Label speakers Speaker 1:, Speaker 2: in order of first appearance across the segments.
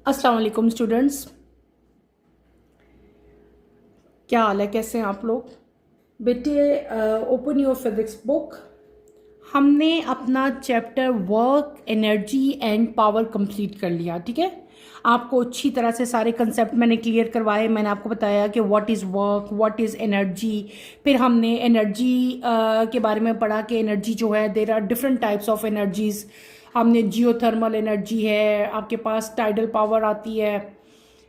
Speaker 1: अस्सलाम वालेकुम स्टूडेंट्स। क्या हाल है, कैसे हैं आप लोग? बेटे, ओपन योर फिजिक्स बुक। हमने अपना chapter work, energy and power complete कर लिया। ठीक है, आपको अच्छी तरह से सारे कंसेप्ट मैंने क्लियर करवाए। मैंने आपको बताया कि what is work, what is energy. फिर हमने एनर्जी के बारे में पढ़ा कि एनर्जी जो है, there are different types of energies. हमने जियोथर्मल एनर्जी है, आपके पास टाइडल पावर आती है,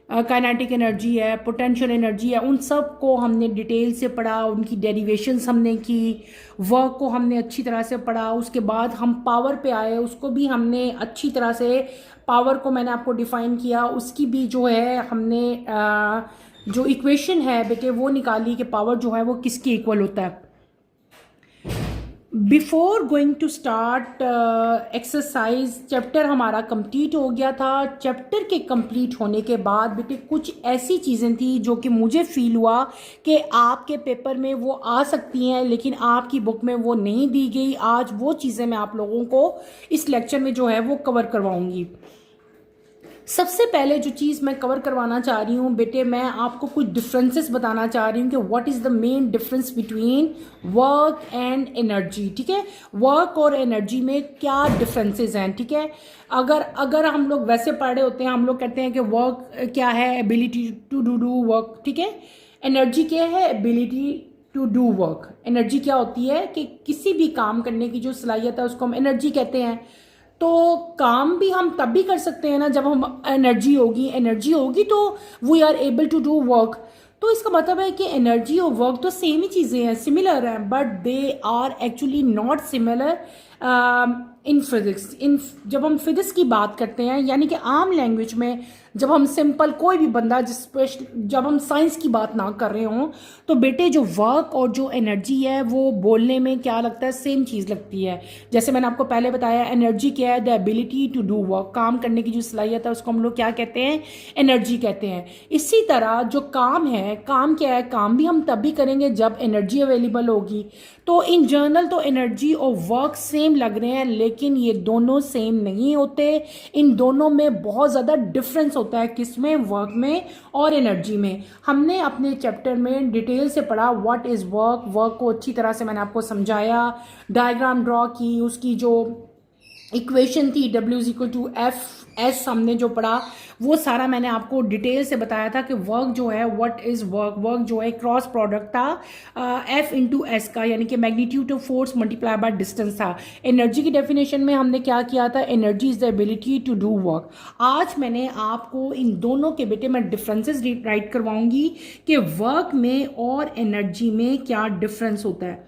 Speaker 1: काइनेटिक एनर्जी है, पोटेंशियल एनर्जी है। उन सब को हमने डिटेल से पढ़ा, उनकी डेरिवेशंस हमने की, वर्क को हमने अच्छी तरह से पढ़ा। उसके बाद हम पावर पे आए, उसको भी हमने अच्छी तरह से, पावर को मैंने आपको डिफ़ाइन किया, उसकी भी जो है हमने जो इक्वेशन है बेटे वो निकाली कि पावर जो है वो किसके इक्वल होता है। Before going to start exercise, chapter हमारा कंप्लीट हो गया था। चैप्टर के कंप्लीट होने के बाद बेटे कुछ ऐसी चीज़ें थी जो कि मुझे फील हुआ कि आपके पेपर में वो आ सकती हैं, लेकिन आपकी बुक में वो नहीं दी गई। आज वो चीज़ें मैं आप लोगों को इस लेक्चर में जो है वो कवर करवाऊंगी। सबसे पहले जो चीज़ मैं कवर करवाना चाह रही हूँ बेटे, मैं आपको कुछ डिफरेंसेस बताना चाह रही हूँ कि what is the main difference between work and energy. ठीक है, वर्क और एनर्जी में क्या डिफरेंसेस हैं। ठीक है, अगर अगर हम लोग वैसे पढ़े होते हैं, हम लोग कहते हैं कि वर्क क्या है, एबिलिटी टू डू वर्क। ठीक है, एनर्जी क्या है, ability to do work. Energy क्या होती है कि किसी भी काम करने की जो सलाहियत है उसको हम एनर्जी कहते हैं। तो काम भी हम तब भी कर सकते हैं ना जब हम एनर्जी होगी तो we are able to do work. तो इसका मतलब है कि एनर्जी और वर्क तो सेम ही चीज़ें हैं, सिमिलर हैं, but they are actually not similar in physics. इन जब हम फिजिक्स की बात करते हैं, यानी कि आम लैंग्वेज में, जब हम सिंपल कोई भी बंदा जब हम साइंस की बात ना कर रहे हों, तो बेटे जो वर्क और जो एनर्जी है वो बोलने में क्या लगता है, सेम चीज़ लगती है। जैसे मैंने आपको पहले बताया, एनर्जी क्या है, the ability to do work, काम करने की जो सलाहियत है उसको हम लोग क्या कहते हैं, एनर्जी कहते हैं। इसी तरह जो काम है, काम क्या है, काम भी हम तब भी करेंगे जब एनर्जी अवेलेबल होगी। तो इन जनरल तो एनर्जी और वर्क सेम लग रहे हैं, लेकिन ये दोनों सेम नहीं होते। इन दोनों में बहुत ज़्यादा डिफरेंस होता है, किसमें, वर्क में और एनर्जी में। हमने अपने चैप्टर में डिटेल से पढ़ा व्हाट इज़ वर्क। वर्क को अच्छी तरह से मैंने आपको समझाया, डायग्राम ड्रॉ की, उसकी जो इक्वेशन थी W=F(S), हमने जो पढ़ा वो सारा मैंने आपको डिटेल से बताया था कि वर्क जो है, व्हाट इज़ वर्क। वर्क जो है क्रॉस प्रोडक्ट था F(S) का, यानी कि magnitude of force multiply by distance था। एनर्जी की डेफिनेशन में हमने क्या किया था, energy is the ability to do work. आज मैंने आपको इन दोनों के बेटे मैं डिफरेंसेस राइट करवाऊंगी कि वर्क में और एनर्जी में क्या डिफरेंस होता है।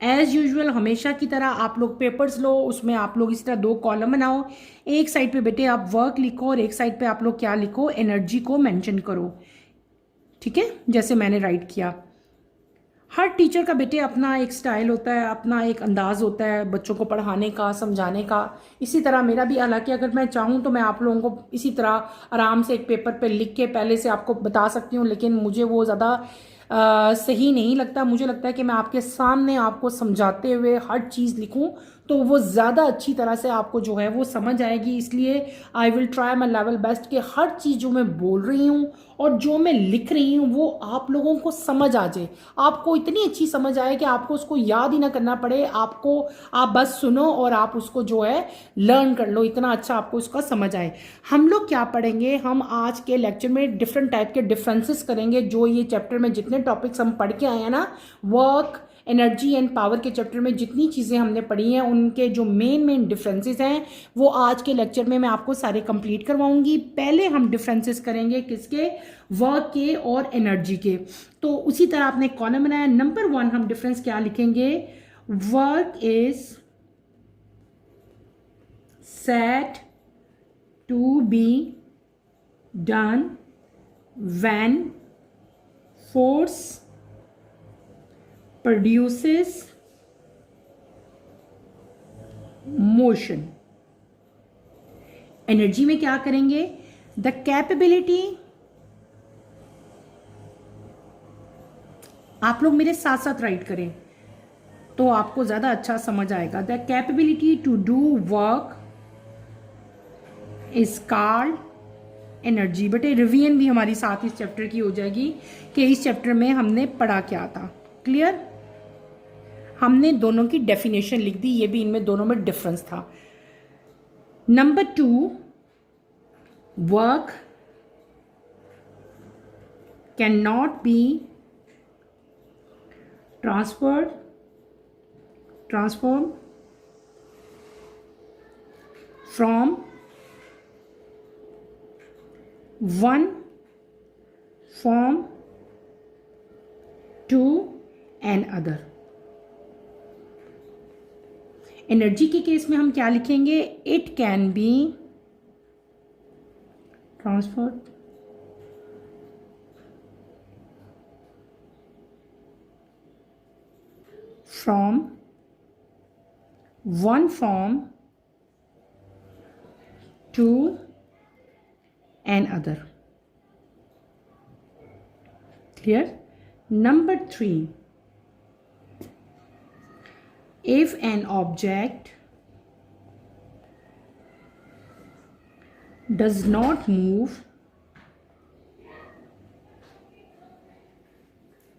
Speaker 1: एज यूजुअल हमेशा की तरह आप लोग पेपर्स लो, उसमें आप लोग इस तरह दो कॉलम बनाओ। एक साइड पे बेटे आप वर्क लिखो और एक साइड पे आप लोग क्या लिखो, एनर्जी को मेंशन करो। ठीक है, जैसे मैंने राइट किया। हर टीचर का बेटे अपना एक स्टाइल होता है, अपना एक अंदाज होता है बच्चों को पढ़ाने का, समझाने का। इसी तरह मेरा भी, हालांकि अगर मैं चाहूँ तो मैं आप लोगों को इसी तरह आराम से एक पेपर पे लिख के पहले से आपको बता सकती हूँ, लेकिन मुझे वो ज़्यादा सही नहीं लगता। मुझे लगता है कि मैं आपके सामने आपको समझाते हुए हर चीज़ लिखूं तो वो ज़्यादा अच्छी तरह से आपको जो है वो समझ आएगी। इसलिए I will try my level best कि हर चीज़ जो मैं बोल रही हूँ और जो मैं लिख रही हूँ वो आप लोगों को समझ आ जाए, आपको इतनी अच्छी समझ आए कि आपको उसको याद ही ना करना पड़े। आप बस सुनो और आप उसको जो है लर्न कर लो, इतना अच्छा आपको उसका समझ आए। हम लोग क्या पढ़ेंगे, हम आज के लेक्चर में डिफरेंट टाइप के डिफरेंसेस करेंगे। जो ये चैप्टर में जितने टॉपिक्स हम पढ़ के आए हैं ना, वर्क, एनर्जी एंड पावर के चैप्टर में जितनी चीज़ें हमने पढ़ी हैं, उनके जो मेन डिफरेंसेस हैं वो आज के लेक्चर में मैं आपको सारे कंप्लीट करवाऊंगी। पहले हम डिफरेंसेस करेंगे किसके, वर्क के और एनर्जी के। तो उसी तरह आपने कॉलम बनाया। नंबर 1 हम डिफरेंस क्या लिखेंगे, work is set to be done when force produces motion। Energy में क्या करेंगे, द कैपेबिलिटी, आप लोग मेरे साथ साथ राइट करें तो आपको ज़्यादा अच्छा समझ आएगा। The capability to do work is called energy. बेटे रिवीजन भी हमारी साथ इस चैप्टर की हो जाएगी कि इस चैप्टर में हमने पढ़ा क्या था। क्लियर? हमने दोनों की डेफिनेशन लिख दी, ये भी इनमें दोनों में डिफरेंस था। Number 2, work can not B transform from one form to another। Energy के केस में हम क्या लिखेंगे? It can be transferred from one form to another। Clear? Number 3, if an object does not move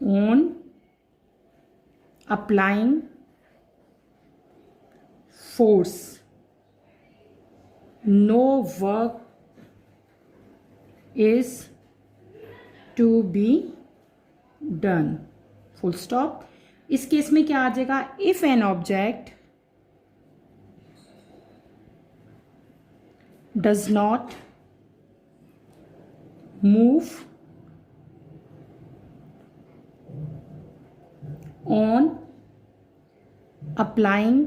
Speaker 1: on applying force, no work is to be done। Full stop. इस case में क्या आ जाएगा? If an object does not move on applying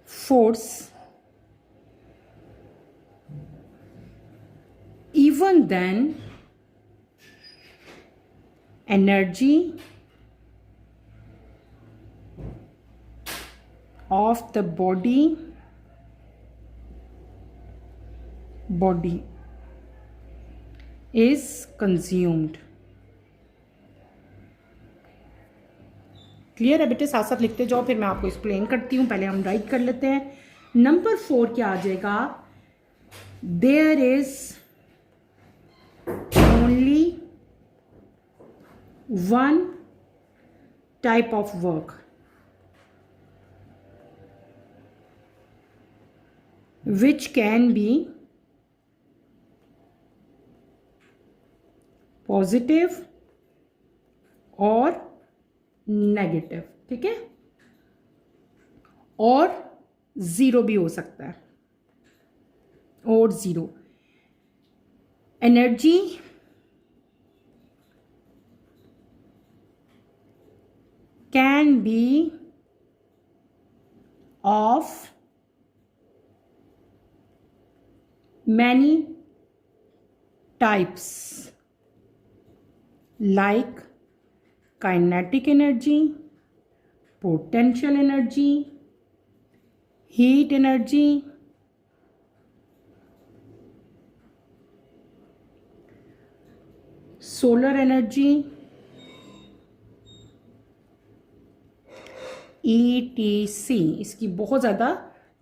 Speaker 1: force, even then energy of the body is consumed। Clear है बेटे? साथ साथ लिखते जाओ, फिर मैं आपको एक्सप्लेन करती हूँ। पहले हम राइट कर लेते हैं। नंबर 4 क्या आ जाएगा? There is only one type of work which can be positive और नेगेटिव। ठीक है? और जीरो भी हो सकता है, और zero. Energy can be of many types like kinetic energy, potential energy, heat energy, solar energy, etc। इसकी बहुत ज़्यादा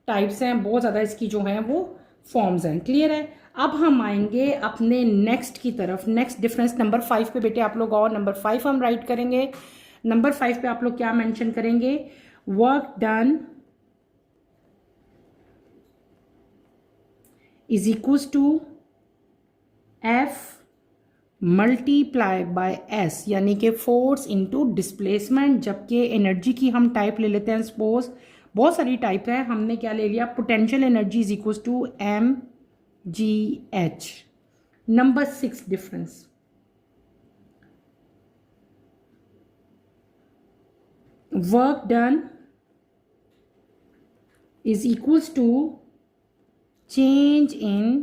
Speaker 1: टाइप्स हैं, बहुत ज़्यादा इसकी जो हैं वो फॉर्म्स हैं। क्लियर है? अब हम आएंगे अपने नेक्स्ट की तरफ। नेक्स्ट डिफरेंस नंबर 5 पे बेटे आप लोग, और नंबर 5 हम राइट करेंगे। नंबर 5 पे आप लोग क्या मेंशन करेंगे? Work done is equals to F multiply by S, यानी कि फोर्स इनटू डिस्प्लेसमेंट। जबकि एनर्जी की हम टाइप ले लेते हैं, सपोज बहुत सारी टाइप है, हमने क्या ले लिया? Potential energy is equals to M G H. Number 6 difference, work done is equals to change in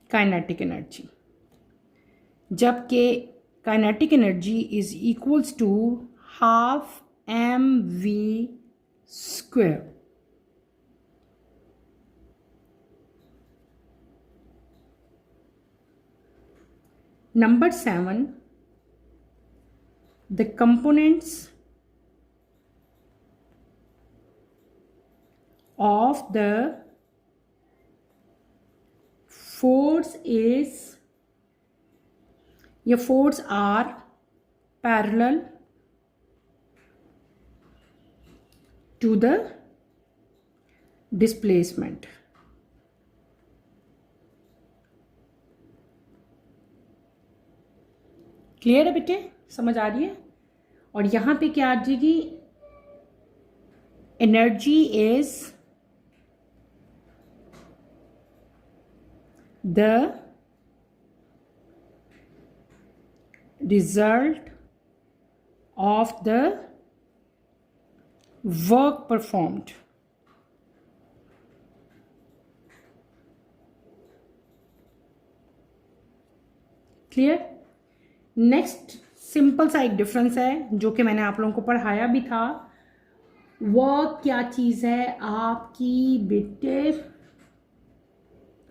Speaker 1: kinetic energy, जबकि kinetic energy is equals to half M V square. Number 7, the components of the force is, ये force are parallel to the displacement. Clear है बेटे, समझ आ रही है? और यहां पे क्या आ जाएगी, energy is the result of the work performed. Clear? Next simple सा एक डिफरेंस है जो कि मैंने आप लोगों को पढ़ाया भी था. वर्क क्या चीज़ है आपकी बेटे,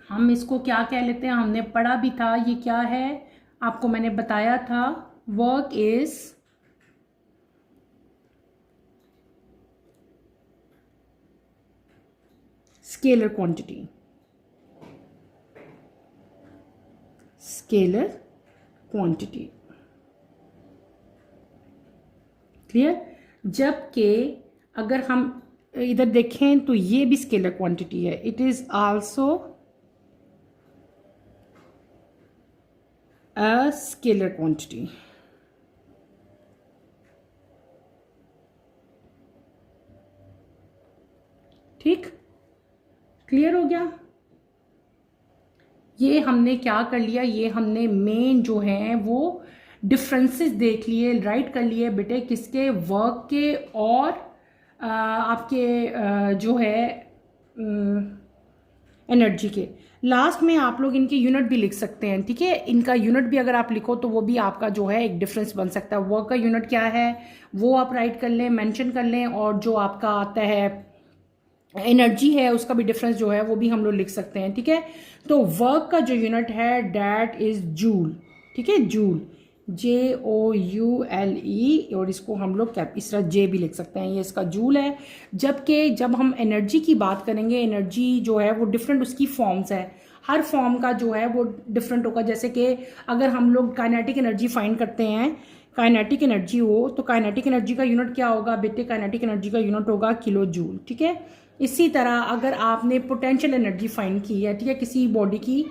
Speaker 1: हम इसको क्या कह लेते हैं, हमने पढ़ा भी था. ये क्या है आपको मैंने बताया था. Work is scalar quantity. Scalar quantity. Clear? जबकि अगर हम इधर देखें तो ये भी स्केलर क्वांटिटी है. It is also a scalar quantity. ठीक, क्लियर हो गया? ये हमने क्या कर लिया, ये हमने मेन जो है वो डिफरेंसेस देख लिए, राइट कर लिए बेटे, किसके, वर्क के और आपके जो है एनर्जी के. लास्ट में आप लोग इनके यूनिट भी लिख सकते हैं. ठीक है, इनका यूनिट भी अगर आप लिखो तो वो भी आपका जो है एक डिफरेंस बन सकता है. वर्क का यूनिट क्या है वो आप राइट कर लें, मेंशन कर लें, और जो आपका आता है एनर्जी है उसका भी डिफरेंस जो है वो भी हम लोग लिख सकते हैं. ठीक है, तो वर्क का जो यूनिट है डैट इज जूल. ठीक है, जूल, JOULE, और इसको हम लोग इस तरह जे भी लिख सकते हैं, ये इसका जूल है. जबकि जब हम एनर्जी की बात करेंगे, एनर्जी जो है वो डिफरेंट उसकी फॉर्म्स है, हर फॉर्म का जो है वो डिफरेंट होगा. जैसे कि अगर हम लोग काइनेटिक एनर्जी फाइंड करते हैं, काइनेटिक एनर्जी हो तो काइनेटिक एनर्जी का यूनिट क्या होगा बेटे, काइनेटिक एनर्जी का यूनिट होगा किलो जूल. ठीक है, इसी तरह अगर आपने पोटेंशियल एनर्जी फाइंड की है, ठीक है, किसी बॉडी की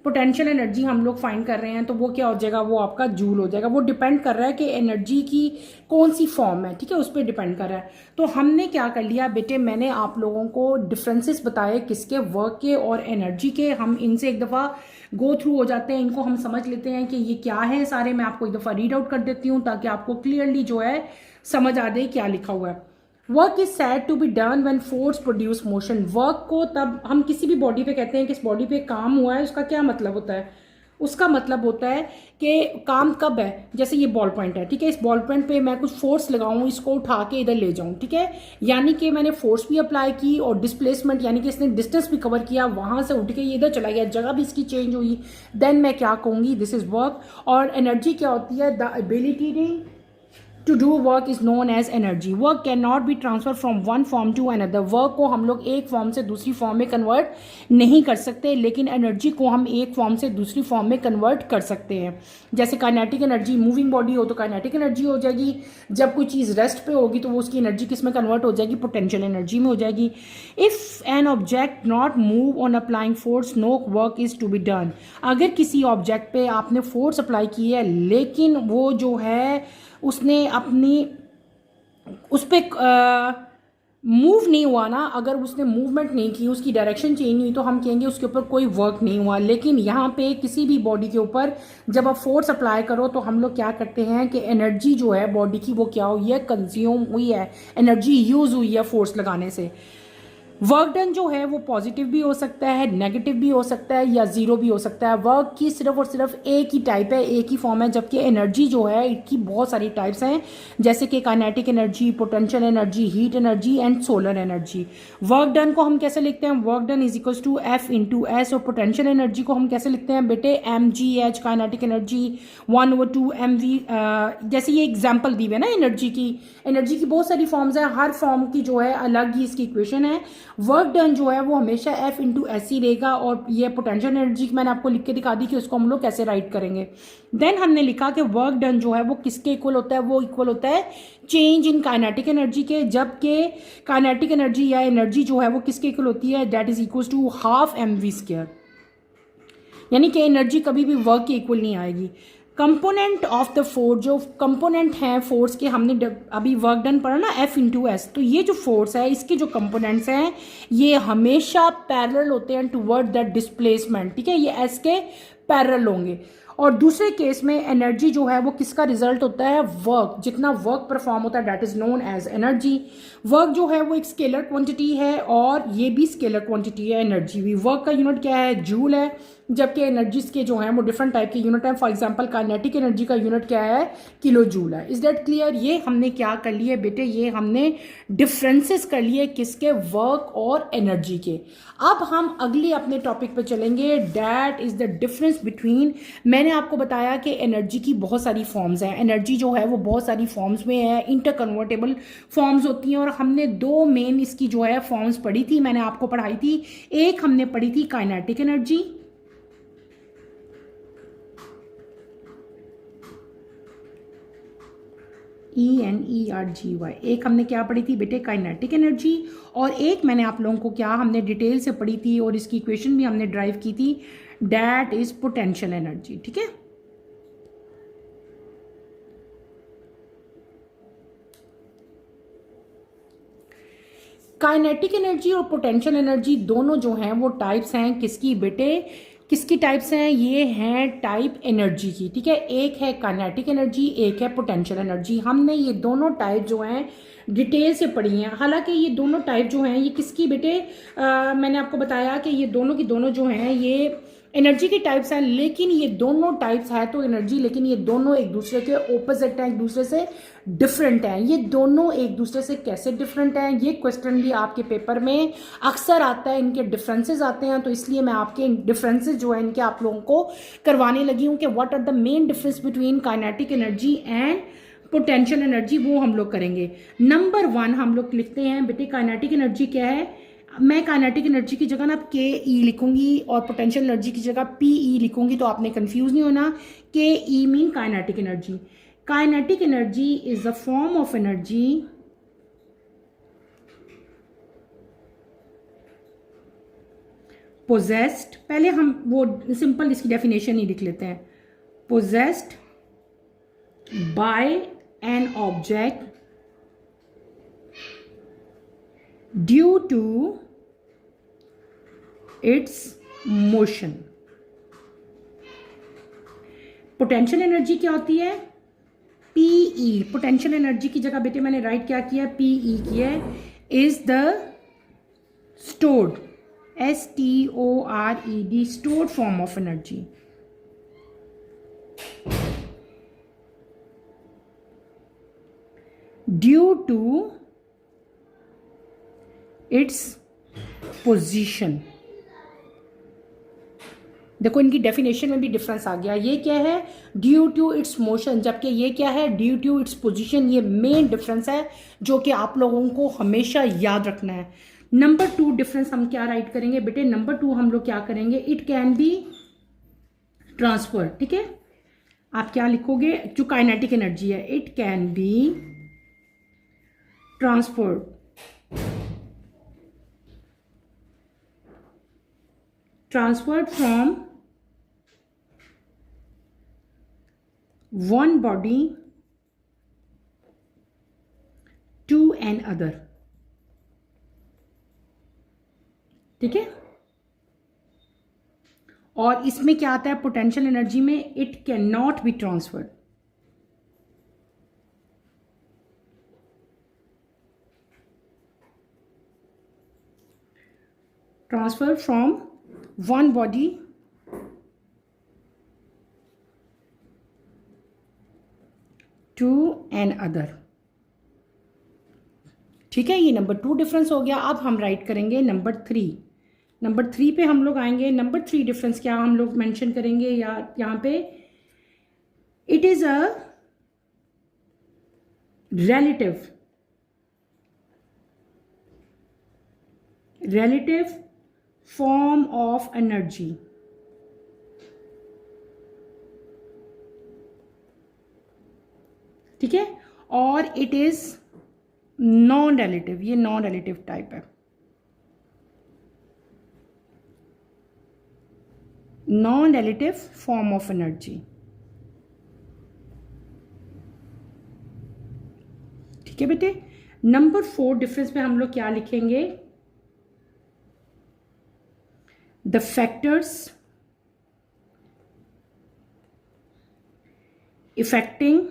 Speaker 1: पोटेंशियल एनर्जी हम लोग फाइंड कर रहे हैं, तो वो क्या हो जाएगा, वो आपका जूल हो जाएगा. वो डिपेंड कर रहा है कि एनर्जी की कौन सी फॉर्म है. ठीक है, उस पर डिपेंड कर रहा है. तो हमने क्या कर लिया बेटे, मैंने आप लोगों को डिफरेंसेस बताए किसके, वर्क के और एनर्जी के. हम इनसे एक दफ़ा गो थ्रू हो जाते हैं, इनको हम समझ लेते हैं कि ये क्या है सारे. मैं आपको एक दफ़ा रीड आउट कर देती हूँ ताकि आपको क्लियरली जो है समझ आ जाए क्या लिखा हुआ है. Work is said to be done when force produce motion. Work को तब हम किसी भी बॉडी पे कहते हैं कि इस बॉडी पे काम हुआ है, उसका क्या मतलब होता है, उसका मतलब होता है कि काम कब है. जैसे ये बॉल पॉइंट है, ठीक है, इस बॉल पॉइंट पे मैं कुछ फोर्स लगाऊं, इसको उठा के इधर ले जाऊं. ठीक है, यानी कि मैंने फोर्स भी अप्लाई की और डिस्प्लेसमेंट यानी कि इसने डिस्टेंस भी कवर किया, वहां से उठ के ये इधर चला गया, जगह भी इसकी चेंज हुई. देन मैं क्या कहूंगी, दिस इज वर्क. और एनर्जी क्या होती है, the ability to do work is known as energy. Work cannot be transferred from one form to another. Work को हम लोग एक फॉर्म से दूसरी फॉर्म में कन्वर्ट नहीं कर सकते, लेकिन एनर्जी को हम एक फॉर्म से दूसरी फॉर्म में कन्वर्ट कर सकते हैं. जैसे काइनेटिक एनर्जी, मूविंग बॉडी हो तो काइनेटिक एनर्जी हो जाएगी. जब कोई चीज़ रेस्ट पे होगी तो वो उसकी एनर्जी किस में कन्वर्ट हो जाएगी, पोटेंशियल एनर्जी में हो जाएगी. If an object not move on applying force, no work is to be done. अगर किसी ऑब्जेक्ट पे आपने फोर्स अप्लाई की है लेकिन वो जो है उसने अपनी उस पर मूव नहीं हुआ ना, अगर उसने मूवमेंट नहीं की, उसकी डायरेक्शन चेंज नहीं हुई, तो हम कहेंगे उसके ऊपर कोई वर्क नहीं हुआ. लेकिन यहाँ पे किसी भी बॉडी के ऊपर जब आप फोर्स अप्लाई करो तो हम लोग क्या करते हैं कि एनर्जी जो है बॉडी की वो क्या हुई है, कंज्यूम हुई है, एनर्जी यूज़ हुई है फोर्स लगाने से. वर्क डन जो है वो पॉजिटिव भी हो सकता है, नेगेटिव भी हो सकता है, या जीरो भी हो सकता है. वर्क की सिर्फ और सिर्फ एक ही टाइप है, एक ही फॉर्म है. जबकि एनर्जी जो है इसकी बहुत सारी टाइप्स हैं, जैसे कि kinetic energy, potential energy, heat energy and solar energy. Work done को हम कैसे लिखते हैं, work done is equals to F/S. और पोटेंशियल एनर्जी को हम कैसे लिखते हैं बेटे, mgh. Kinetic energy 1/2 mv. जैसे ये एग्जाम्पल दी हुई है ना एनर्जी की बहुत सारी फॉर्म्स है, हर फॉर्म की जो है अलग ही इसकी इक्वेशन है. वर्क डन जो है वो हमेशा F इंटू एस ही रहेगा, और ये पोटेंशियल एनर्जी मैंने आपको लिख के दिखा दी कि उसको हम लोग कैसे राइट करेंगे। देन हमने लिखा कि वर्क डन जो है वो किसके इक्वल होता है, वो इक्वल होता है चेंज इन काइनेटिक एनर्जी के, जबकि काइनेटिक एनर्जी या एनर्जी जो है वो किसके इक्वल होती है, that is equal to half mv²। यानी कि एनर्जी कभी भी वर्क के इक्वल नहीं आएगी। कंपोनेंट ऑफ द फोर्स, जो कंपोनेंट हैं फोर्स के, हमने अभी वर्क डन पढ़ा ना F इंटू एस, तो ये जो फोर्स है इसके जो कंपोनेंट्स हैं ये हमेशा पैरेलल होते हैं टुवर्ड दैट डिस्प्लेसमेंट, ठीक है, ये एस के पैरेलल होंगे। और दूसरे केस में एनर्जी जो है वो किसका रिजल्ट होता है, वर्क, जितना वर्क परफॉर्म होता है that is known as energy. Work जो है वो एक स्केलर क्वांटिटी है और ये भी स्केलर क्वांटिटी है, एनर्जी भी। वर्क का यूनिट क्या है, जूल है, जबकि एनर्जीज के जो हैं वो डिफरेंट टाइप के यूनिट हैं। फॉर एग्जांपल काइनेटिक एनर्जी का यूनिट क्या है, किलो जूल है। Is that clear? ये हमने क्या कर लिए बेटे, ये हमने डिफरेंसेस कर लिए किसके, वर्क और एनर्जी के। अब हम अगले अपने टॉपिक पे चलेंगे, that is the difference between. मैंने आपको बताया कि एनर्जी की बहुत सारी फॉर्म्स हैं, एनर्जी जो है वो बहुत सारी फॉर्म्स में है, इंटर कन्वर्टेबल फॉर्म्स होती हैं, और हमने दो मेन इसकी जो है फॉर्म्स पढ़ी थी, मैंने आपको पढ़ाई थी। एक हमने पढ़ी थी काइनेटिक एनर्जी, ENERGY, एक हमने क्या पढ़ी थी बेटे, काइनेटिक एनर्जी, और एक मैंने आप लोगों को क्या हमने डिटेल से पढ़ी थी और इसकी इक्वेशन भी हमने ड्राइव की थी, दैट इज पोटेंशियल एनर्जी, ठीक है। काइनेटिक एनर्जी और पोटेंशियल एनर्जी दोनों जो हैं वो टाइप्स हैं किसकी बेटे, किसकी टाइप्स हैं, ये हैं टाइप एनर्जी की, ठीक है। एक है काइनेटिक एनर्जी, एक है पोटेंशियल एनर्जी। हमने ये दोनों टाइप जो हैं डिटेल से पढ़ी हैं। हालांकि ये दोनों टाइप जो हैं ये किसकी बेटे, मैंने आपको बताया कि ये दोनों की दोनों जो हैं ये एनर्जी के टाइप्स हैं, लेकिन ये दोनों टाइप्स है तो एनर्जी, लेकिन ये दोनों एक दूसरे के ओपोजिट हैं, एक दूसरे से डिफरेंट हैं। ये दोनों एक दूसरे से कैसे डिफरेंट हैं, ये क्वेश्चन भी आपके पेपर में अक्सर आता है, इनके डिफरेंसेस आते हैं, तो इसलिए मैं आपके डिफरेंसेस जो है इनके आप लोगों को करवाने लगी हूँ कि what are the main difference between kinetic energy and potential energy, वो हम लोग करेंगे। नंबर 1 हम लोग लिखते हैं बेटे, काइनेटिक एनर्जी क्या है। मैं काइनेटिक एनर्जी की जगह ना KE लिखूंगी और पोटेंशियल एनर्जी की जगह PE लिखूंगी, तो आपने कंफ्यूज नहीं होना। KE mean kinetic energy. Kinetic energy is the form of energy possessed, पहले हम वो सिंपल इसकी डेफिनेशन ही लिख लेते हैं, possessed by an object due to its motion. Potential energy क्या होती है, PE। पोटेंशियल एनर्जी की जगह बेटे मैंने राइट क्या किया, PE किया है, is the stored, STORED, stored form of energy. Due to its position. देखो इनकी डेफिनेशन में भी डिफरेंस आ गया। ये क्या है, ड्यू टू इट्स मोशन, जबकि ये क्या है, ड्यू टू इट्स पोजीशन। ये मेन डिफरेंस है जो कि आप लोगों को हमेशा याद रखना है। नंबर 2 डिफरेंस हम क्या राइट करेंगे बेटे, नंबर 2 हम लोग क्या करेंगे, इट कैन बी ट्रांसफर, ठीक है। आप क्या लिखोगे, जो काइनेटिक एनर्जी है, it can be transferred from one body to another, ठीक है। और इसमें क्या आता है, पोटेंशियल एनर्जी में it can not be transferred. Transfer from one body to another, ठीक है। ये नंबर 2 डिफरेंस हो गया। अब हम राइट करेंगे नंबर 3। नंबर 3 पे हम लोग आएंगे। नंबर 3 डिफरेंस क्या हम लोग मेंशन करेंगे, या यहां पे it is a relative form of energy. ठीक है, और इट इज नॉन रिलेटिव, ये नॉन रिलेटिव टाइप है, non relative form of energy. ठीक है बेटे। नंबर 4 डिफरेंस में हम लोग क्या लिखेंगे? The factors affecting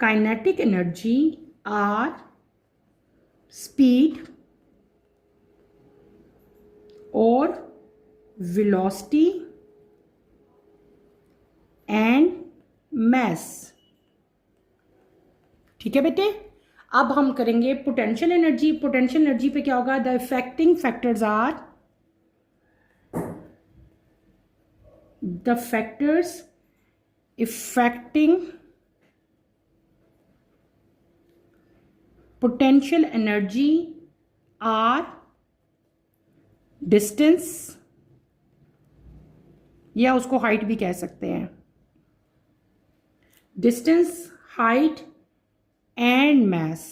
Speaker 1: kinetic energy are speed और वेलोसिटी एंड मास। ठीक है बेटे। अब हम करेंगे पोटेंशियल एनर्जी। पोटेंशियल एनर्जी पे क्या होगा? The affecting factors are the factors affecting potential energy are distance, या उसको हाइट भी कह सकते हैं, distance, height and mass.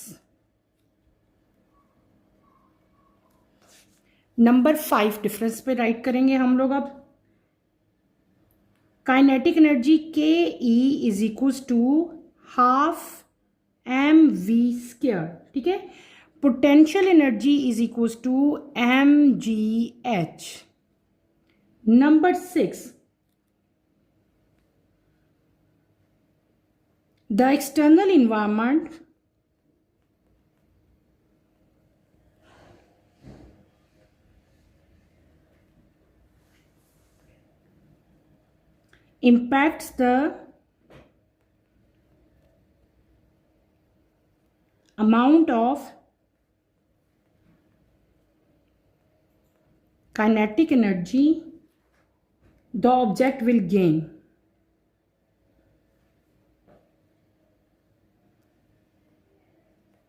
Speaker 1: Number 5 difference पे राइट करेंगे हम लोग। अब काइनेटिक एनर्जी के E is equals to half M V square. ठीक है। Potential energy is equals to M G H. Number 6 the external environment impacts the amount of kinetic energy the object will gain.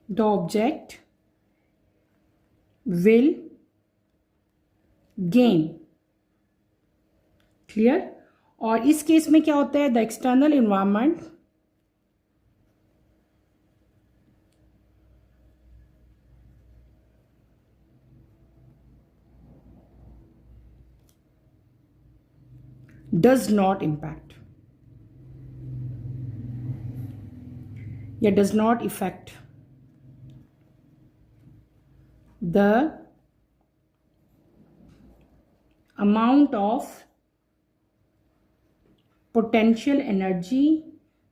Speaker 1: The object will gain. Clear? और इस case में क्या होता है? The external environment does not impact या does not affect the amount of potential energy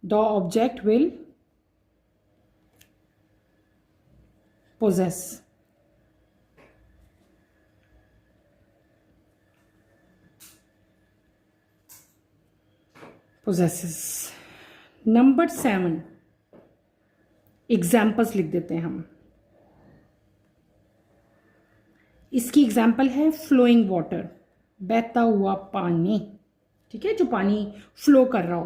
Speaker 1: the object will possess. Possesses. Number 7 examples लिख देते हैं हम। इसकी एग्जाम्पल है फ्लोइंग वाटर, बहता हुआ पानी। ठीक है, जो पानी फ्लो कर रहा हो,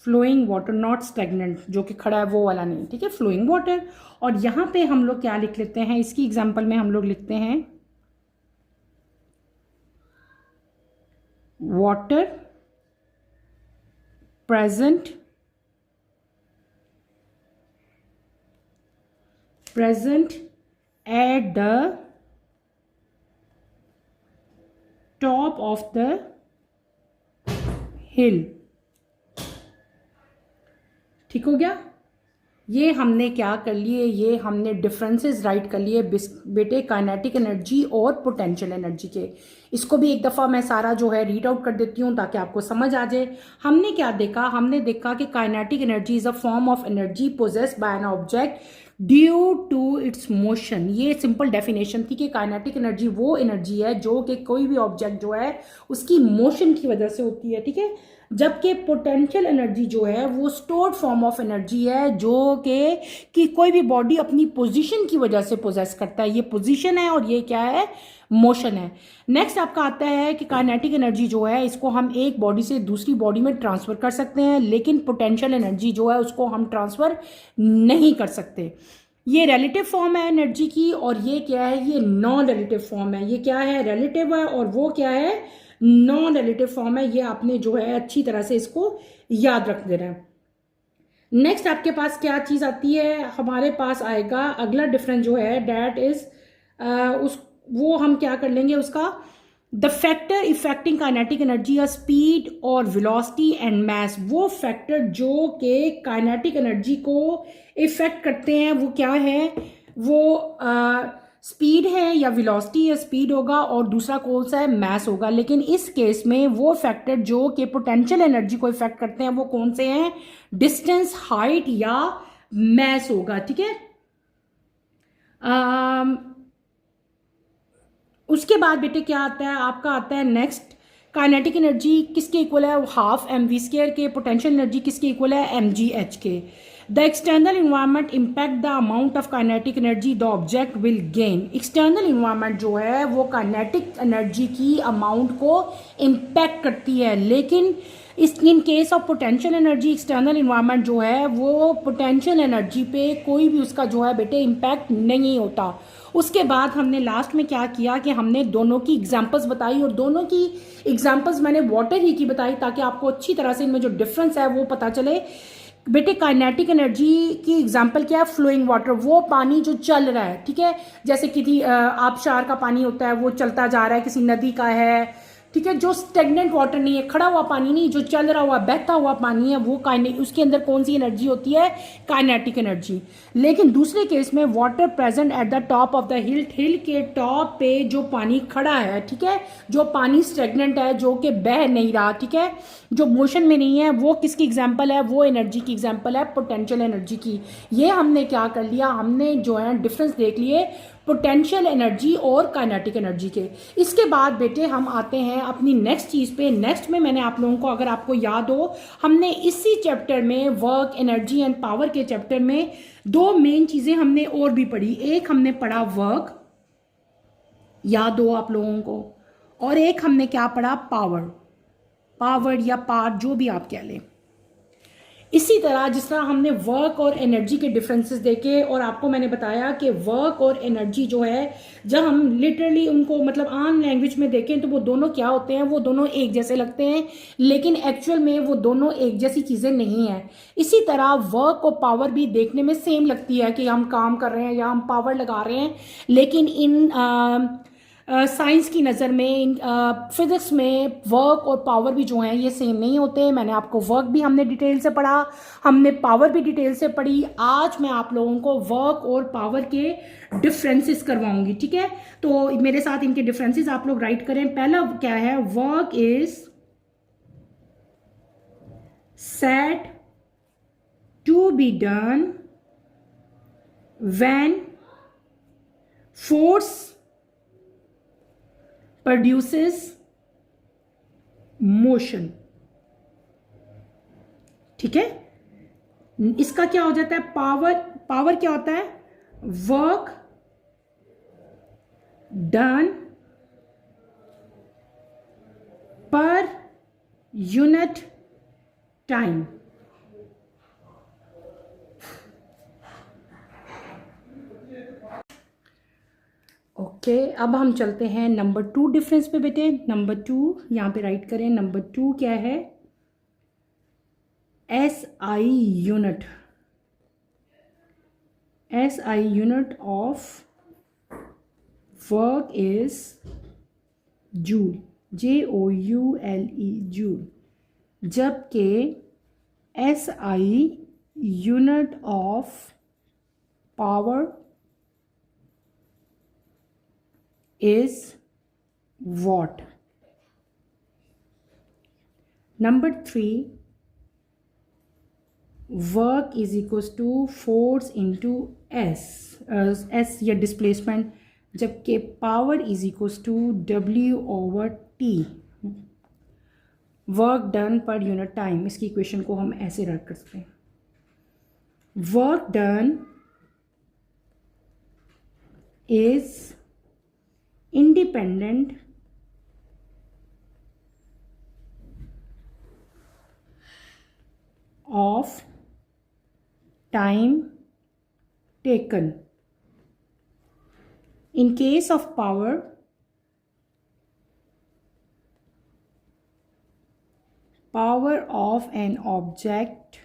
Speaker 1: फ्लोइंग वाटर, नॉट स्टेगनेंट, जो कि खड़ा है वो वाला नहीं। ठीक है, फ्लोइंग वाटर। और यहाँ पे हम लोग क्या लिख लेते हैं? इसकी एग्जाम्पल में हम लोग लिखते हैं water present at the top of the hill। ठीक हो गया? ये हमने क्या कर लिए? ये हमने डिफरेंसेस राइट कर लिए बेटे काइनेटिक एनर्जी और पोटेंशियल एनर्जी के। इसको भी एक दफ़ा मैं सारा जो है रीड आउट कर देती हूँ ताकि आपको समझ आ जाए। हमने क्या देखा? हमने देखा कि kinetic energy is a form of energy possessed by an object due to its motion. ये सिंपल डेफिनेशन थी कि काइनेटिक एनर्जी वो एनर्जी है जो कि कोई भी ऑब्जेक्ट जो है उसकी मोशन की वजह से होती है। ठीक है, जबकि पोटेंशियल एनर्जी जो है वो स्टोर्ड फॉर्म ऑफ एनर्जी है जो कि कोई भी बॉडी अपनी पोजीशन की वजह से पोजेस करता है। ये पोजीशन है और ये क्या है? मोशन है। नेक्स्ट आपका आता है कि काइनेटिक एनर्जी जो है इसको हम एक बॉडी से दूसरी बॉडी में ट्रांसफ़र कर सकते हैं, लेकिन पोटेंशियल एनर्जी जो है उसको हम ट्रांसफ़र नहीं कर सकते। ये रिलेटिव फॉर्म है एनर्जी की, और ये क्या है, ये नॉन रिलेटिव फॉर्म है। ये क्या है, रिलेटिव है, और वो क्या है, नॉन रिलेटिव फॉर्म है। ये आपने जो है अच्छी तरह से इसको याद रख देना है। नेक्स्ट आपके पास क्या चीज आती है, हमारे पास आएगा अगला डिफरेंस जो है, डैट इज उस वो हम क्या कर लेंगे उसका, the factor affecting kinetic energy या स्पीड और वेलोसिटी एंड मास। वो फैक्टर जो के काइनेटिक एनर्जी को इफेक्ट करते हैं वो क्या है, वो स्पीड है या वेलोसिटी या स्पीड होगा, और दूसरा कौन सा है, मास होगा। लेकिन इस केस में वो फैक्टर जो कि पोटेंशियल एनर्जी को इफेक्ट करते हैं वो कौन से हैं, डिस्टेंस, हाइट या मास होगा। ठीक है, उसके बाद बेटे क्या आता है, आपका आता है नेक्स्ट, काइनेटिक एनर्जी किसके इक्वल है, हाफ एम वी स्केयर के। पोटेंशियल एनर्जी किसके इक्वल है, एम जी एच के। The external environment impact the amount of kinetic energy the object will gain. External environment जो है वो काइनेटिक एनर्जी की अमाउंट को इम्पैक्ट करती है, लेकिन इन case of potential energy external environment जो है वो पोटेंशियल एनर्जी पे कोई भी उसका जो है बेटे इम्पैक्ट नहीं होता। उसके बाद हमने लास्ट में क्या किया कि हमने दोनों की एग्जांपल्स बताई, और दोनों की एग्जांपल्स मैंने वाटर ही की बताई ताकि आपको अच्छी तरह से इनमें जो डिफरेंस है वो पता चले। बेटे काइनेटिक एनर्जी की एग्जांपल क्या है, फ्लोइंग वाटर, वो पानी जो चल रहा है। ठीक है, जैसे किसी आबशार का पानी होता है वो चलता जा रहा है, किसी नदी का है। ठीक है, जो स्टेगनेंट वाटर नहीं है, खड़ा हुआ पानी नहीं, जो चल रहा हुआ बहता हुआ पानी है, वो उसके अंदर कौन सी एनर्जी होती है, काइनेटिक एनर्जी। लेकिन दूसरे केस में water present at the top of the hill, hill के टॉप पे जो पानी खड़ा है, ठीक है, जो पानी स्टेगनेंट है, जो कि बह नहीं रहा, ठीक है, जो मोशन में नहीं है, वो किसकी एग्जाम्पल है, वो एनर्जी की एग्जाम्पल है, पोटेंशियल एनर्जी की। ये हमने क्या कर लिया, हमने जो है डिफरेंस देख लिए पोटेंशियल एनर्जी और काइनेटिक एनर्जी के। इसके बाद बेटे हम आते हैं अपनी नेक्स्ट चीज पे। नेक्स्ट में मैंने आप लोगों को, अगर आपको याद हो, हमने इसी चैप्टर में वर्क, एनर्जी एंड पावर के चैप्टर में दो मेन चीजें हमने और भी पढ़ी। एक हमने पढ़ा वर्क, याद हो आप लोगों को, और एक हमने क्या पढ़ा, पावर, पावर या पार जो भी आप कह लें। इसी तरह जिस तरह हमने वर्क और एनर्जी के डिफरेंसेस देखे, और आपको मैंने बताया कि वर्क और एनर्जी जो है, जब हम लिटरली उनको मतलब आम लैंग्वेज में देखें तो वो दोनों क्या होते हैं, वो दोनों एक जैसे लगते हैं, लेकिन एक्चुअल में वो दोनों एक जैसी चीज़ें नहीं हैं। इसी तरह वर्क और पावर भी देखने में सेम लगती है कि हम काम कर रहे हैं या हम पावर लगा रहे हैं, लेकिन इन साइंस की नज़र में, फिजिक्स में वर्क और पावर भी जो हैं ये सेम नहीं होते। मैंने आपको वर्क भी हमने डिटेल से पढ़ा, हमने पावर भी डिटेल से पढ़ी। आज मैं आप लोगों को वर्क और पावर के डिफरेंसेस करवाऊंगी। ठीक है, तो मेरे साथ इनके डिफरेंसेस आप लोग राइट करें। पहला क्या है, work is said to be done when force produces motion। ठीक है, इसका क्या हो जाता है, पावर, पावर क्या होता है, work done per unit time. Okay, अब हम चलते हैं नंबर 2 डिफरेंस पे बेटे। नंबर 2 यहाँ पे राइट करें। नंबर 2 क्या है, S I unit, S I unit of work is joule, JOULE, joule. जबकि S I unit of power is watt। Number 3, work is equals to force into S या displacement, जबकि power is equals to W/T, work done per unit time. इसकी equation को हम ऐसे रख सकते हैं, work done is independent of time taken. In case of power, power of an object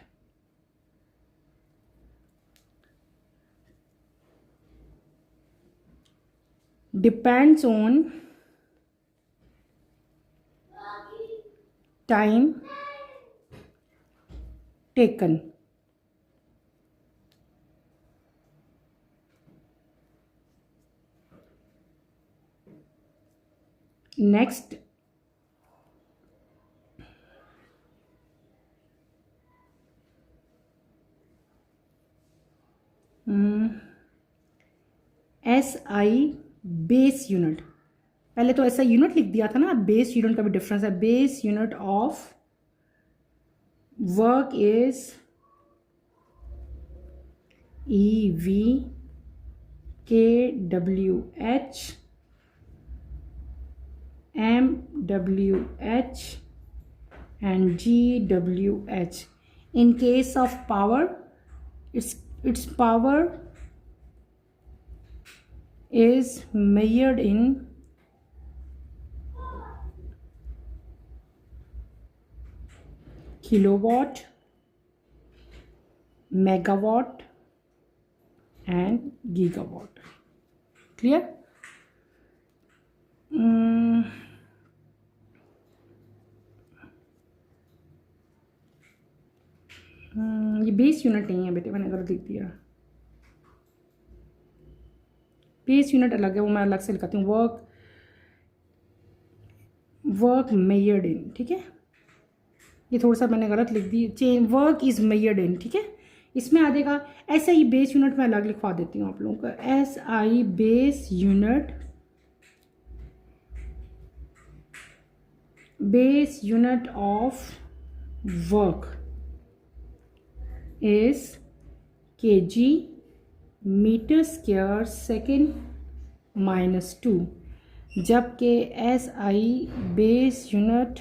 Speaker 1: depends on time taken. Next, SI base unit. पहले तो ऐसा यूनिट लिख दिया था ना, बेस यूनिट का भी डिफरेंस है. Base unit of work is EV, kWh, MWH and GWH. In case of power, its power is measured in kilowatt, megawatt and gigawatt. Clear? ये बेस यूनिट नहीं है बेटे, मैंने गलत लिख दिया. बेस यूनिट अलग है, वो मैं अलग से लिखाती हूँ. Work measured in. ठीक है, ये थोड़ा सा मैंने गलत लिख दी. Work is measured in. ठीक है, इसमें आ जाएगा. ऐसा ही बेस यूनिट मैं अलग लिखवा देती हूँ आप लोगों का. SI base unit of work is kg metre square second -2, जबकि SI base unit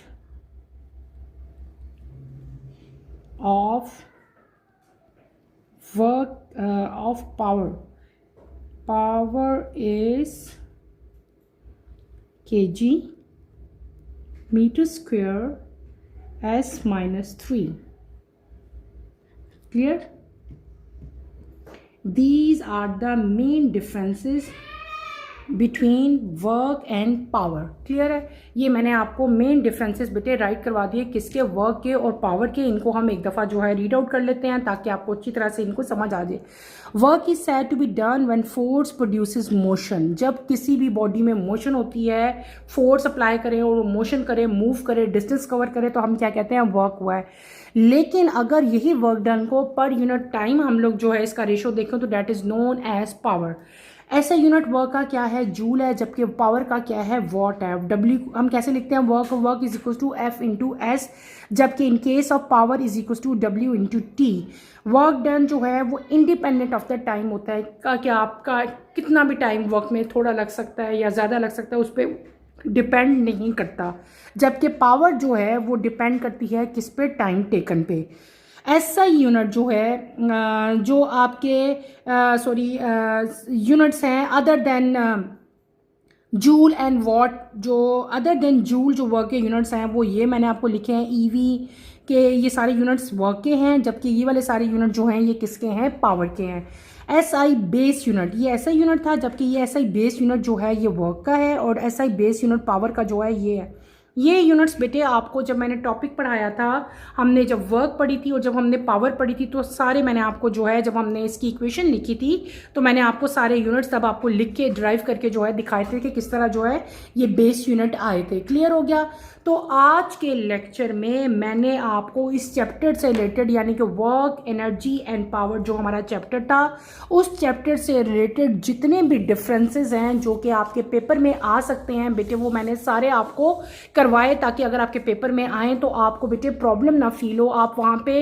Speaker 1: of work of power is kg metre square S-3. Clear? These are the main differences between work and power. Clear है? ये मैंने आपको main differences बेटे right करवा दिए, किसके, work के और पावर के. इनको हम एक दफ़ा जो है रीड आउट कर लेते हैं ताकि आपको अच्छी तरह से इनको समझ आ जाए. Work is said to be done when force produces motion. जब किसी भी बॉडी में मोशन होती है, फोर्स अप्लाई करें और मोशन करे, मूव करे, डिस्टेंस कवर करे, तो हम क्या कहते हैं, वर्क हुआ है. लेकिन अगर यही वर्क डन को पर यूनिट टाइम हम लोग जो है इसका रेशो देखें तो that is known as power. ऐसा यूनिट वर्क का क्या है, जूल है, जबकि पावर का क्या है, वॉट है. W हम कैसे लिखते हैं, work is equal to F into S, जबकि in case of power is equal to W into T. Work done जो है वो इंडिपेंडेंट ऑफ द टाइम होता है कि आपका कितना भी टाइम वर्क में थोड़ा लग सकता है या ज़्यादा लग सकता है, उस पर डिपेंड नहीं करता. जबकि पावर जो है वो डिपेंड करती है किस पे, टाइम टेकन पे. ऐसा यूनिट जो है जो आपके यूनिट्स हैं other than joule and what, जो अदर देन जूल जो वर्क के यूनिट्स हैं वो ये मैंने आपको लिखे हैं. EV के ये सारे यूनिट्स वर्क के हैं, जबकि ये वाले सारे यूनिट जो हैं ये किसके हैं, पावर के हैं. SI बेस यूनिट ये ऐसा यूनिट था, जबकि ये SI बेस यूनिट जो है ये वर्क का है, और SI बेस यूनिट पावर का जो है ये है. ये यूनिट्स बेटे आपको जब मैंने टॉपिक पढ़ाया था, हमने जब वर्क पढ़ी थी और जब हमने पावर पढ़ी थी, तो सारे मैंने आपको जो है जब हमने इसकी इक्वेशन लिखी थी तो मैंने आपको सारे यूनिट्स तब आपको लिख के ड्राइव करके जो है दिखाए थे कि किस तरह जो है ये बेस यूनिट आए थे. क्लियर हो गया? तो आज के लेक्चर में मैंने आपको इस चैप्टर से रिलेटेड यानी कि वर्क, एनर्जी एंड पावर जो हमारा चैप्टर था, उस चैप्टर से रिलेटेड जितने भी डिफरेंसेस हैं जो कि आपके पेपर में आ सकते हैं बेटे, वो मैंने सारे आपको करवाए, ताकि अगर आपके पेपर में आए तो आपको बेटे प्रॉब्लम ना फील हो, आप वहाँ पे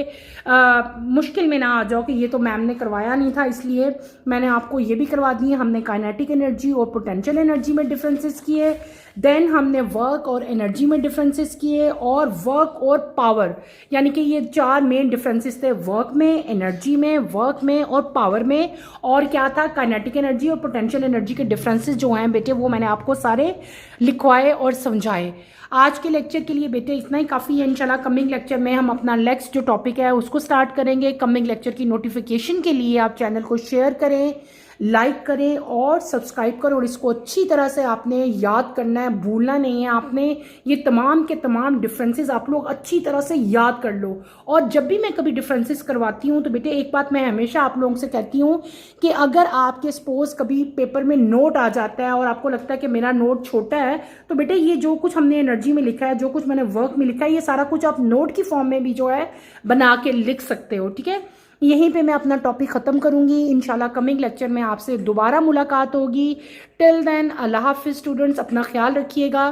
Speaker 1: मुश्किल में ना आ जाओ कि ये तो मैम ने करवाया नहीं था, इसलिए मैंने आपको ये भी करवा दिए। हमने काइनेटिक एनर्जी और पोटेंशियल एनर्जी में डिफरेंसेस किए, देन हमने वर्क और एनर्जी में डिफरेंसेस किए, और वर्क और पावर, यानी कि ये 4 मेन डिफरेंसेस थे, वर्क में, एनर्जी में, वर्क में और पावर में। और क्या था, काइनेटिक एनर्जी और पोटेंशियल एनर्जी के डिफरेंसेस जो हैं बेटे वो मैंने आपको सारे लिखवाए और समझाए। आज के लेक्चर के लिए बेटे इतना ही काफ़ी है। इंशाल्लाह कमिंग लेक्चर में हम अपना नेक्स्ट जो टॉपिक है उसको स्टार्ट करेंगे। कमिंग लेक्चर की नोटिफिकेशन के लिए आप चैनल को शेयर करें, लाइक करें और सब्सक्राइब करें, और इसको अच्छी तरह से आपने याद करना है, भूलना नहीं है। आपने ये तमाम के तमाम डिफरेंसेस आप लोग अच्छी तरह से याद कर लो। और जब भी मैं कभी डिफरेंसेस करवाती हूँ तो बेटे एक बात मैं हमेशा आप लोगों से कहती हूँ कि अगर आपके सपोज कभी पेपर में नोट आ जाता है और आपको लगता है कि मेरा नोट छोटा है, तो बेटे ये जो कुछ हमने एनर्जी में लिखा है, जो कुछ मैंने वर्क में लिखा है, ये सारा कुछ आप नोट की फॉर्म में भी जो है बना के लिख सकते हो। ठीक है, यहीं पे मैं अपना टॉपिक ख़त्म करूंगी। इंशाल्लाह कमिंग लेक्चर में आपसे दोबारा मुलाकात होगी। टिल देन अल्लाह हाफिज़ स्टूडेंट्स, अपना ख्याल रखिएगा।